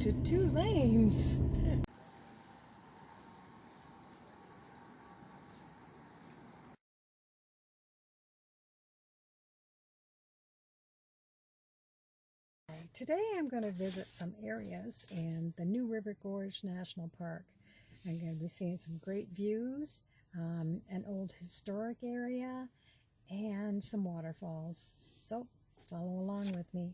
to 2 lanes. Today I'm going to visit some areas in the New River Gorge National Park. I'm going to be seeing some great views, an old historic area, and some waterfalls. So follow along with me.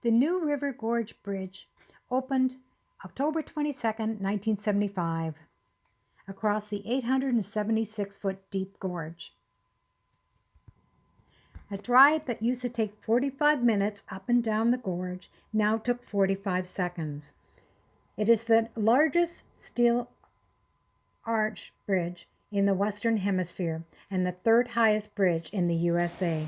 The New River Gorge Bridge opened October 22nd, 1975, across the 876-foot deep gorge. A drive that used to take 45 minutes up and down the gorge now took 45 seconds. It is the largest steel arch bridge in the Western Hemisphere and the third highest bridge in the USA.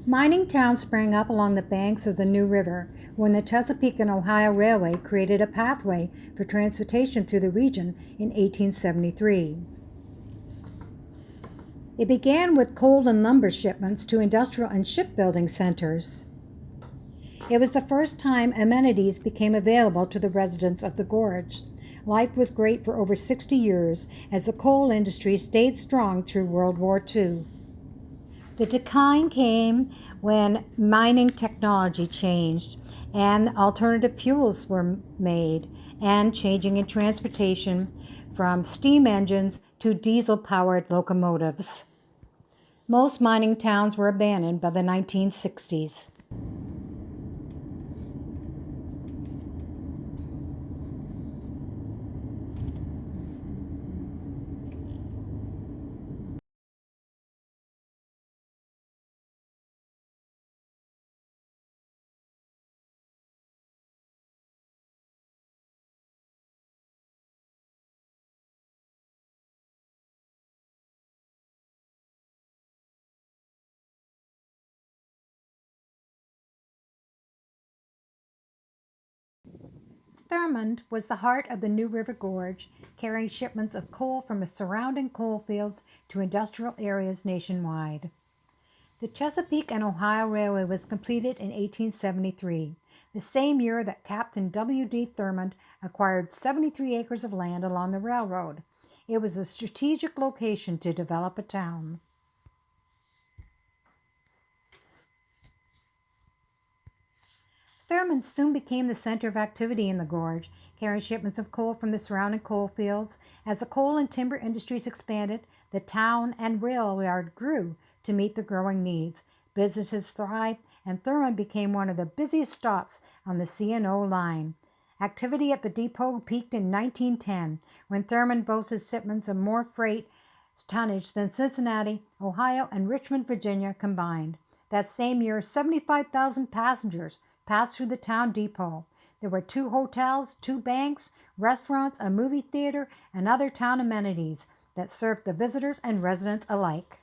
Mining towns sprang up along the banks of the New River when the Chesapeake and Ohio Railway created a pathway for transportation through the region in 1873. It began with coal and lumber shipments to industrial and shipbuilding centers. It was the first time amenities became available to the residents of the gorge. Life was great for over 60 years as the coal industry stayed strong through World War II. The decline came when mining technology changed and alternative fuels were made, and changing in transportation from steam engines to diesel-powered locomotives. Most mining towns were abandoned by the 1960s. Thurmond was the heart of the New River Gorge, carrying shipments of coal from the surrounding coal fields to industrial areas nationwide. The Chesapeake and Ohio Railway was completed in 1873, the same year that Captain W.D. Thurmond acquired 73 acres of land along the railroad. It was a strategic location to develop a town. Thurmond soon became the center of activity in the gorge, carrying shipments of coal from the surrounding coal fields. As the coal and timber industries expanded, the town and rail-yard grew to meet the growing needs. Businesses thrived, and Thurmond became one of the busiest stops on the C&O line. Activity at the depot peaked in 1910, when Thurmond boasted shipments of more freight tonnage than Cincinnati, Ohio, and Richmond, Virginia combined. That same year, 75,000 passengers passed through the town depot. There were 2 hotels, 2 banks, restaurants, a movie theater, and other town amenities that served the visitors and residents alike.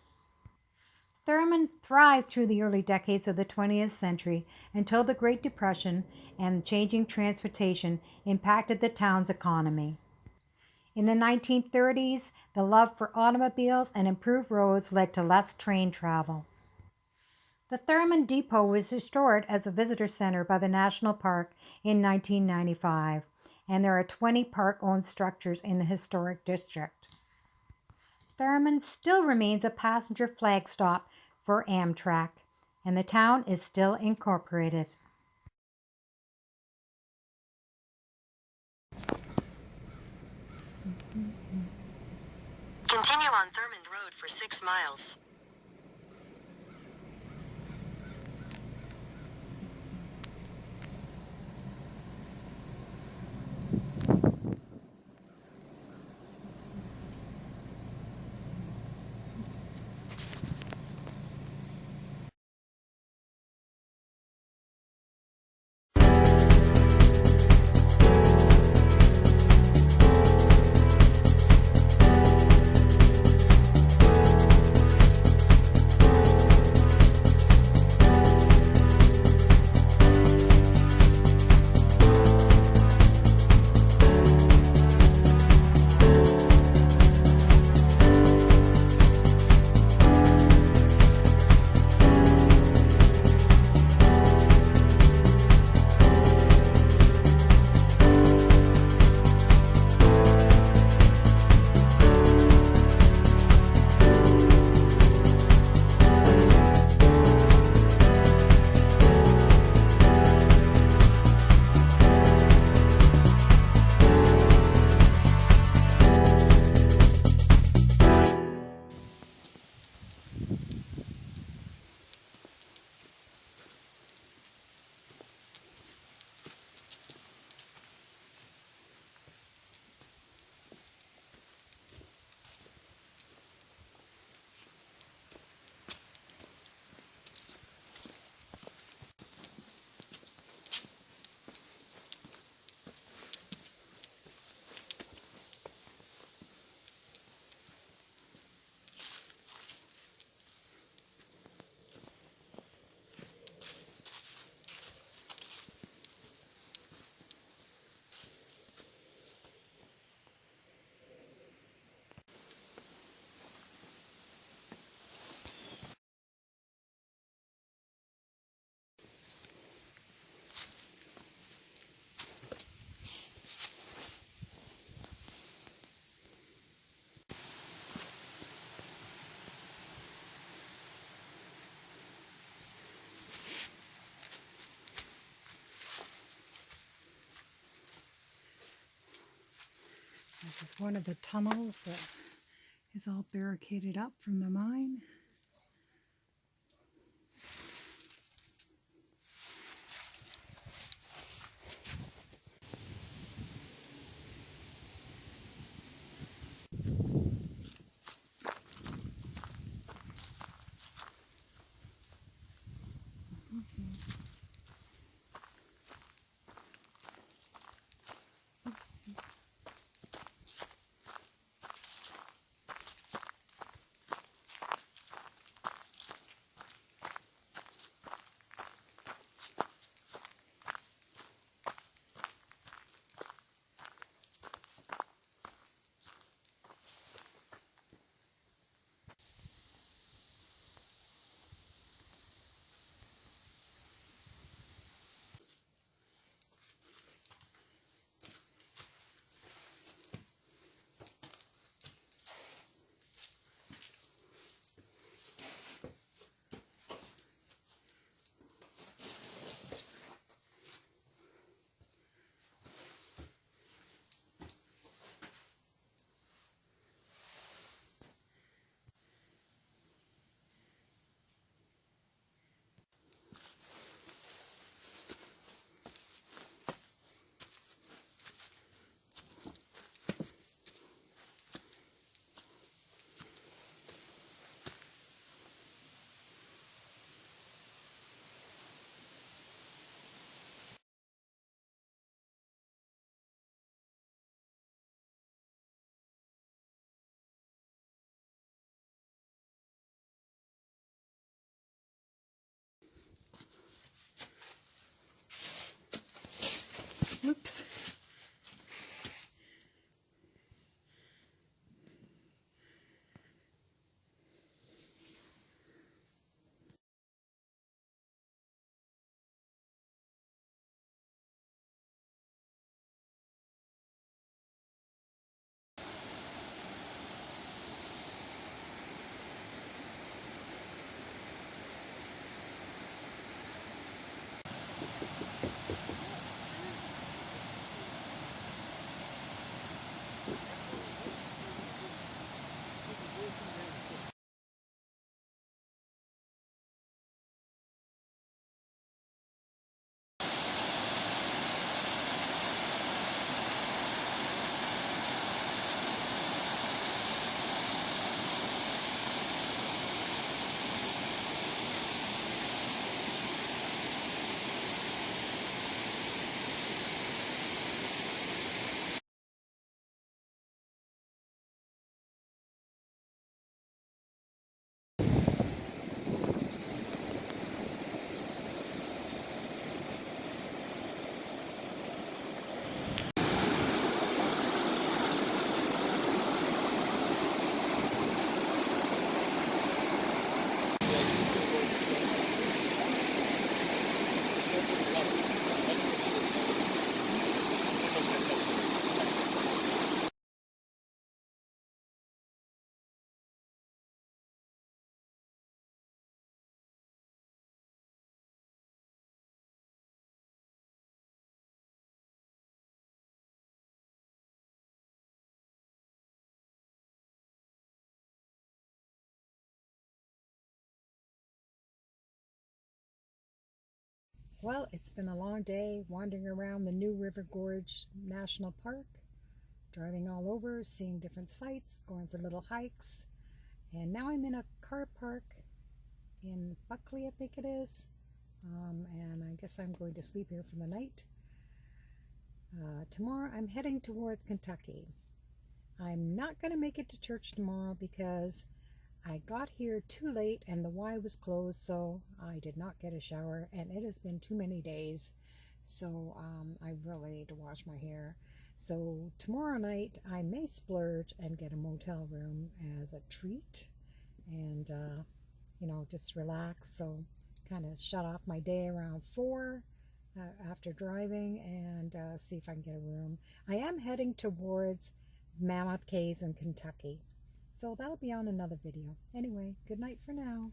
Thurmond thrived through the early decades of the 20th century until the Great Depression and changing transportation impacted the town's economy. In the 1930s, the love for automobiles and improved roads led to less train travel. The Thurmond Depot was restored as a visitor center by the National Park in 1995, and there are 20 park-owned structures in the historic district. Thurmond still remains a passenger flag stop for Amtrak, and the town is still incorporated. Continue on Thurmond Road for 6 miles. This is one of the tunnels that is all barricaded up from the mine. Oops. Well, it's been a long day wandering around the New River Gorge National Park, driving all over, seeing different sights, going for little hikes. And now I'm in a car park in Buckley, I think it is. And I guess I'm going to sleep here for the night. Tomorrow I'm heading towards Kentucky. I'm not going to make it to church tomorrow because I got here too late and the Y was closed, so I did not get a shower, and it has been too many days, so I really need to wash my hair. So tomorrow night I may splurge and get a motel room as a treat and just relax. So kind of shut off my day around 4 after driving and see if I can get a room. I am heading towards Mammoth Caves in Kentucky. So that'll be on another video. Anyway, good night for now.